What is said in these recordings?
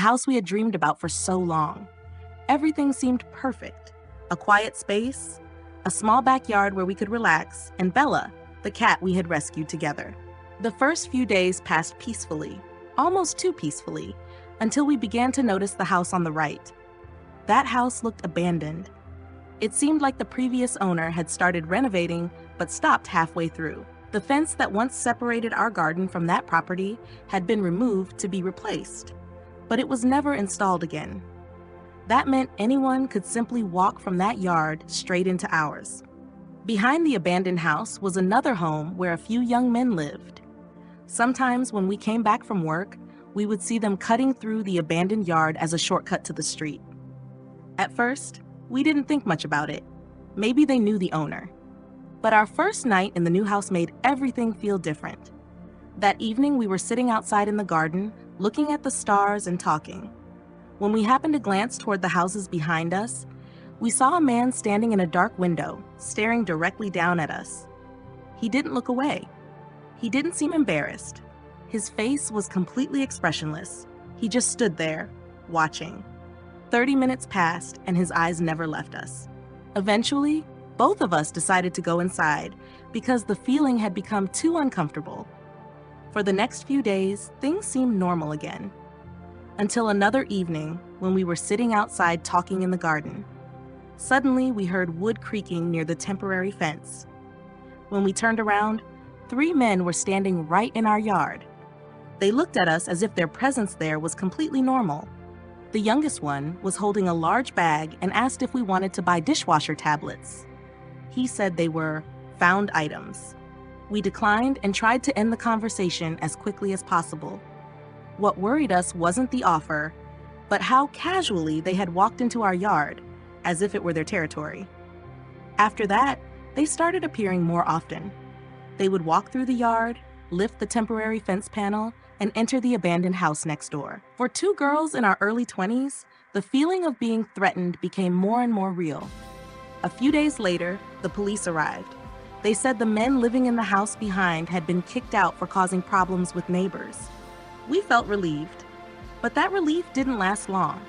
The house we had dreamed about for so long. Everything seemed perfect. A quiet space, a small backyard where we could relax, and Bella, the cat we had rescued together. The first few days passed peacefully, almost too peacefully, until we began to notice the house on the right. That house looked abandoned. It seemed like the previous owner had started renovating but stopped halfway through. The fence that once separated our garden from that property had been removed to be replaced, but it was never installed again. That meant anyone could simply walk from that yard straight into ours. Behind the abandoned house was another home where a few young men lived. Sometimes when we came back from work, we would see them cutting through the abandoned yard as a shortcut to the street. At first, we didn't think much about it. Maybe they knew the owner. But our first night in the new house made everything feel different. That evening, we were sitting outside in the garden, looking at the stars and talking. When we happened to glance toward the houses behind us, we saw a man standing in a dark window, staring directly down at us. He didn't look away. He didn't seem embarrassed. His face was completely expressionless. He just stood there, watching. 30 minutes passed, and his eyes never left us. Eventually, both of us decided to go inside because the feeling had become too uncomfortable. For the next few days, things seemed normal again. Until another evening when we were sitting outside talking in the garden. Suddenly, we heard wood creaking near the temporary fence. When we turned around, 3 men were standing right in our yard. They looked at us as if their presence there was completely normal. The youngest one was holding a large bag and asked if we wanted to buy dishwasher tablets. He said they were found items. We declined and tried to end the conversation as quickly as possible. What worried us wasn't the offer, but how casually they had walked into our yard, as if it were their territory. After that, they started appearing more often. They would walk through the yard, lift the temporary fence panel, and enter the abandoned house next door. For 2 girls in our early 20s, the feeling of being threatened became more and more real. A few days later, the police arrived. They said the men living in the house behind had been kicked out for causing problems with neighbors. We felt relieved, but that relief didn't last long.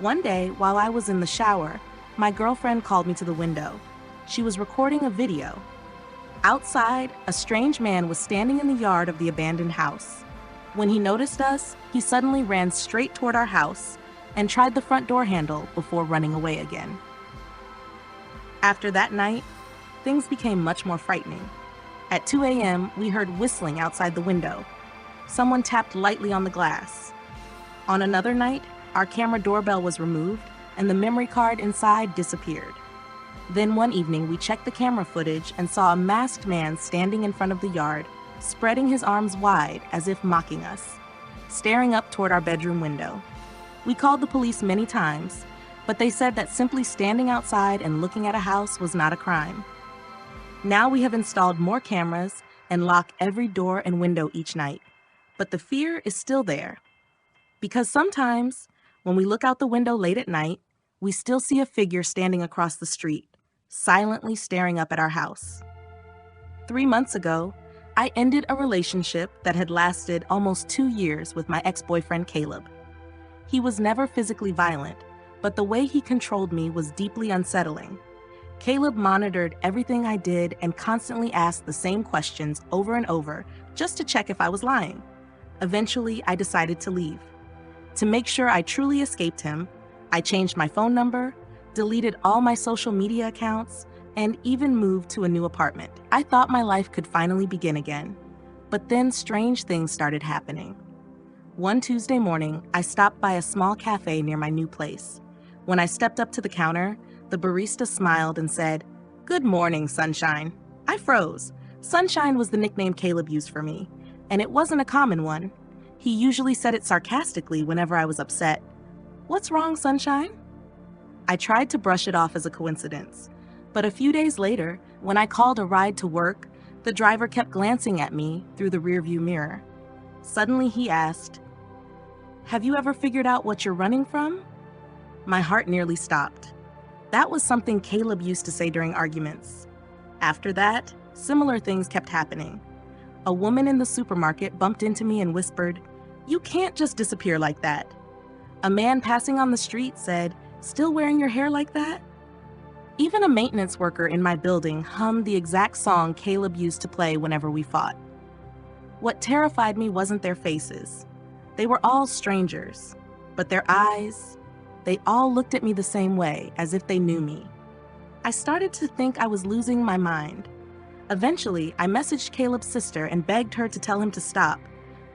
One day, while I was in the shower, my girlfriend called me to the window. She was recording a video. Outside, a strange man was standing in the yard of the abandoned house. When he noticed us, he suddenly ran straight toward our house and tried the front door handle before running away again. After that night, things became much more frightening. At 2 a.m., we heard whistling outside the window. Someone tapped lightly on the glass. On another night, our camera doorbell was removed and the memory card inside disappeared. Then one evening, we checked the camera footage and saw a masked man standing in front of the yard, spreading his arms wide as if mocking us, staring up toward our bedroom window. We called the police many times, but they said that simply standing outside and looking at a house was not a crime. Now we have installed more cameras and lock every door and window each night, but the fear is still there. Because sometimes, when we look out the window late at night, we still see a figure standing across the street, silently staring up at our house. 3 months ago, I ended a relationship that had lasted almost 2 years with my ex-boyfriend Caleb. He was never physically violent, but the way he controlled me was deeply unsettling. Caleb monitored everything I did and constantly asked the same questions over and over just to check if I was lying. Eventually, I decided to leave. To make sure I truly escaped him, I changed my phone number, deleted all my social media accounts, and even moved to a new apartment. I thought my life could finally begin again, but then strange things started happening. One Tuesday morning, I stopped by a small cafe near my new place. When I stepped up to the counter, the barista smiled and said, "Good morning, Sunshine." I froze. Sunshine was the nickname Caleb used for me, and it wasn't a common one. He usually said it sarcastically whenever I was upset. "What's wrong, Sunshine?" I tried to brush it off as a coincidence, but a few days later, when I called a ride to work, the driver kept glancing at me through the rearview mirror. Suddenly he asked, "Have you ever figured out what you're running from?" My heart nearly stopped. That was something Caleb used to say during arguments. After that, similar things kept happening. A woman in the supermarket bumped into me and whispered, "You can't just disappear like that." A man passing on the street said, "Still wearing your hair like that?" Even a maintenance worker in my building hummed the exact song Caleb used to play whenever we fought. What terrified me wasn't their faces. They were all strangers, but their eyes, they all looked at me the same way, as if they knew me. I started to think I was losing my mind. Eventually, I messaged Caleb's sister and begged her to tell him to stop,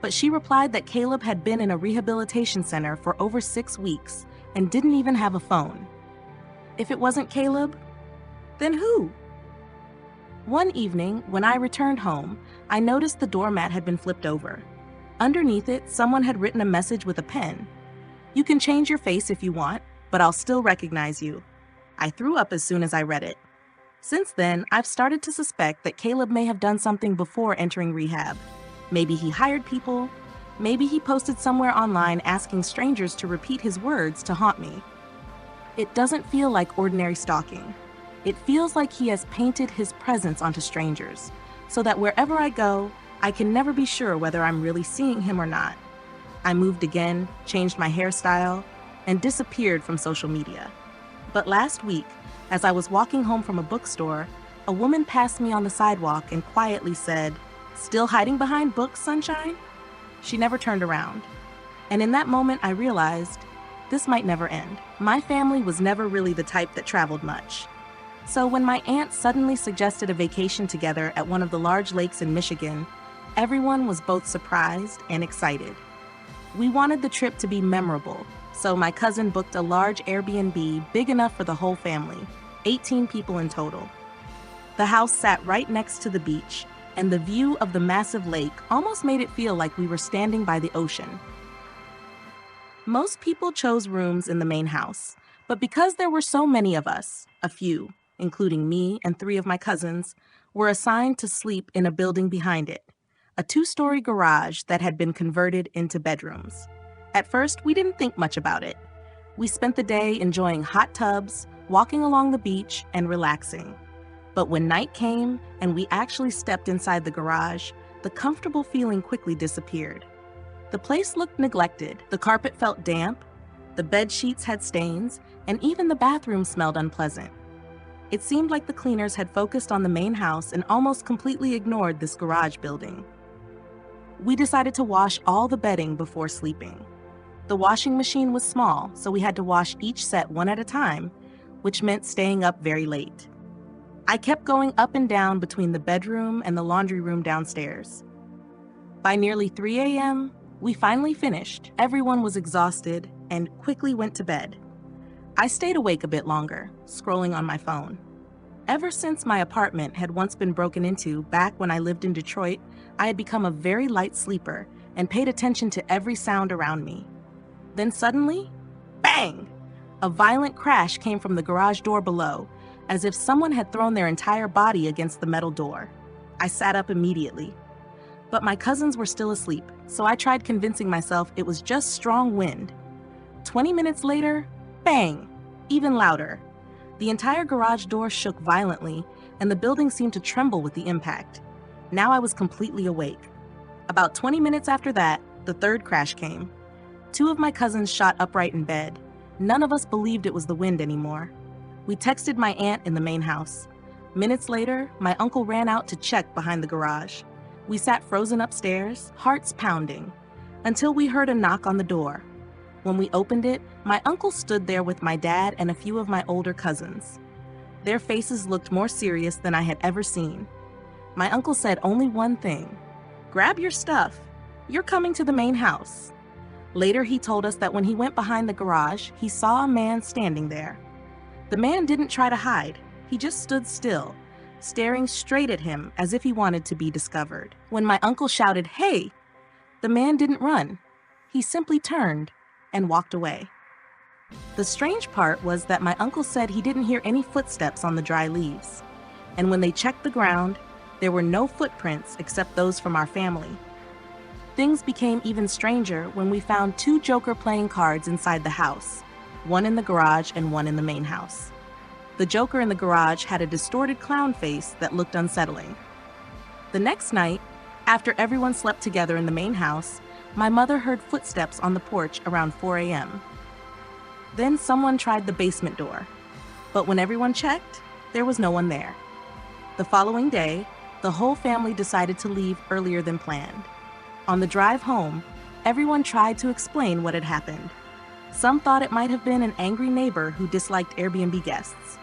but she replied that Caleb had been in a rehabilitation center for over 6 weeks and didn't even have a phone. If it wasn't Caleb, then who? One evening, when I returned home, I noticed the doormat had been flipped over. Underneath it, someone had written a message with a pen. "You can change your face if you want, but I'll still recognize you." I threw up as soon as I read it. Since then, I've started to suspect that Caleb may have done something before entering rehab. Maybe he hired people. Maybe he posted somewhere online asking strangers to repeat his words to haunt me. It doesn't feel like ordinary stalking. It feels like he has painted his presence onto strangers, so that wherever I go, I can never be sure whether I'm really seeing him or not. I moved again, changed my hairstyle, and disappeared from social media. But last week, as I was walking home from a bookstore, a woman passed me on the sidewalk and quietly said, "Still hiding behind books, sunshine?" She never turned around. And in that moment, I realized this might never end. My family was never really the type that traveled much. So when my aunt suddenly suggested a vacation together at one of the large lakes in Michigan, everyone was both surprised and excited. We wanted the trip to be memorable, so my cousin booked a large Airbnb big enough for the whole family, 18 people in total. The house sat right next to the beach, and the view of the massive lake almost made it feel like we were standing by the ocean. Most people chose rooms in the main house, but because there were so many of us, a few, including me and 3 of my cousins, were assigned to sleep in a building behind it, a 2-story garage that had been converted into bedrooms. At first, we didn't think much about it. We spent the day enjoying hot tubs, walking along the beach, and relaxing. But when night came and we actually stepped inside the garage, the comfortable feeling quickly disappeared. The place looked neglected, the carpet felt damp, the bed sheets had stains, and even the bathroom smelled unpleasant. It seemed like the cleaners had focused on the main house and almost completely ignored this garage building. We decided to wash all the bedding before sleeping. The washing machine was small, so we had to wash each set one at a time, which meant staying up very late. I kept going up and down between the bedroom and the laundry room downstairs. By nearly 3 a.m., we finally finished. Everyone was exhausted and quickly went to bed. I stayed awake a bit longer, scrolling on my phone. Ever since my apartment had once been broken into back when I lived in Detroit, I had become a very light sleeper and paid attention to every sound around me. Then suddenly, bang! A violent crash came from the garage door below, as if someone had thrown their entire body against the metal door. I sat up immediately. But my cousins were still asleep, so I tried convincing myself it was just strong wind. 20 minutes later, bang! Even louder. The entire garage door shook violently, and the building seemed to tremble with the impact. Now I was completely awake. About 20 minutes after that, the third crash came. 2 of my cousins shot upright in bed. None of us believed it was the wind anymore. We texted my aunt in the main house. Minutes later, my uncle ran out to check behind the garage. We sat frozen upstairs, hearts pounding, until we heard a knock on the door. When we opened it, my uncle stood there with my dad and a few of my older cousins. Their faces looked more serious than I had ever seen. My uncle said only one thing: "Grab your stuff. You're coming to the main house." Later, he told us that when he went behind the garage, he saw a man standing there. The man didn't try to hide. He just stood still, staring straight at him as if he wanted to be discovered. When my uncle shouted, "Hey!" the man didn't run. He simply turned and walked away. The strange part was that my uncle said he didn't hear any footsteps on the dry leaves. And when they checked the ground, there were no footprints except those from our family. Things became even stranger when we found 2 Joker playing cards inside the house, one in the garage and one in the main house. The Joker in the garage had a distorted clown face that looked unsettling. The next night, after everyone slept together in the main house, my mother heard footsteps on the porch around 4 a.m. Then someone tried the basement door, but when everyone checked, there was no one there. The following day, the whole family decided to leave earlier than planned. On the drive home, everyone tried to explain what had happened. Some thought it might have been an angry neighbor who disliked Airbnb guests.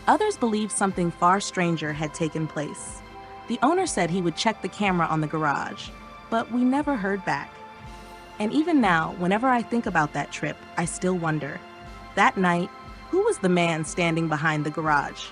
Others believed something far stranger had taken place. The owner said he would check the camera on the garage, but we never heard back. And even now, whenever I think about that trip, I still wonder, that night, who was the man standing behind the garage?